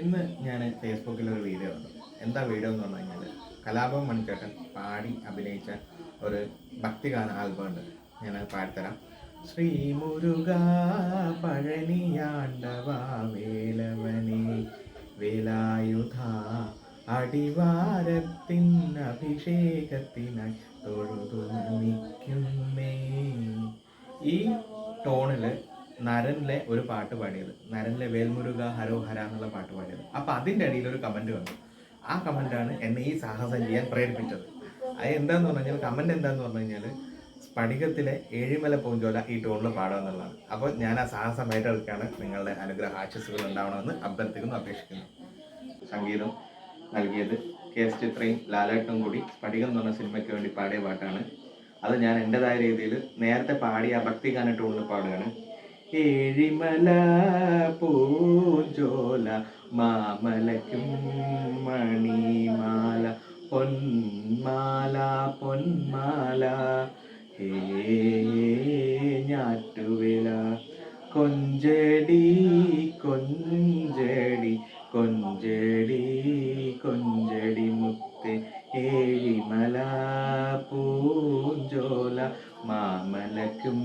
ഇന്ന് ഞാൻ ഫേസ്ബുക്കിൽ ഒരു വീഡിയോ കണ്ടു. എന്താ വീഡിയോ എന്ന് പറഞ്ഞു കഴിഞ്ഞാൽ കലാഭവൻ മണിച്ചേട്ടൻ പാടി അഭിനയിച്ച ഒരു ഭക്തിഗാന ആൽബം ഉണ്ട്. ഞാനത് പാടിത്തരാം. ശ്രീ മുരുക പഴനിയാണ്ടവ വേലവനെ വേലായുധ അടിവാരത്തിൻ അഭിഷേകത്തിനായി തൊഴുതു നിൽക്കുന്നേ. ഈ ടോണിൽ നരനിലെ ഒരു പാട്ട് പാടിയത്, നരനിലെ വേൽമുരുക ഹരോ ഹര എന്നുള്ള പാട്ട് പാടിയത്. അപ്പം അതിൻ്റെ അടിയിൽ ഒരു കമൻറ്റ് വന്നു. ആ കമൻറ്റാണ് എന്നെ ഈ സാഹസം ചെയ്യാൻ പ്രേരിപ്പിച്ചത്. അത് എന്താന്ന് പറഞ്ഞു കഴിഞ്ഞാൽ, കമൻറ്റ് എന്താന്ന് പറഞ്ഞു കഴിഞ്ഞാൽ, സ്ഫടികത്തിലെ ഏഴിമല പൂഞ്ചോല ഈ ടോണിൽ പാടുക എന്നുള്ളതാണ്. അപ്പോൾ ഞാൻ ആ സാഹസം ഏറ്റെടുക്കുകയാണ്. നിങ്ങളുടെ അനുഗ്രഹ ആശസ്സുകൾ ഉണ്ടാവണമെന്ന് അഭ്യർത്ഥിക്കുന്നു, അപേക്ഷിക്കുന്നു. സംഗീതം നൽകിയത് KS ചിത്രയും ലാലേട്ടും കൂടി സ്ഫടികം എന്ന് പറഞ്ഞ സിനിമയ്ക്ക് വേണ്ടി പാടിയ പാട്ടാണ്. അത് ഞാൻ എൻ്റെതായ രീതിയിൽ നേരത്തെ പാടിയ ആ ഭക്തിഗാന ടൂണിൽ പാടുകയാണ്. ഏഴിമല പൂഞ്ചോല മാമലയ്ക്കും മണിമാല പൊന്മാല പൊന്മാല ഹേ ഞാറ്റുവില കൊഞ്ചടി കൊഞ്ചടി കൊഞ്ചടി കൊഞ്ചടി മുത്ത് ഏഴിമല പൂഞ്ചോല മാമലക്കും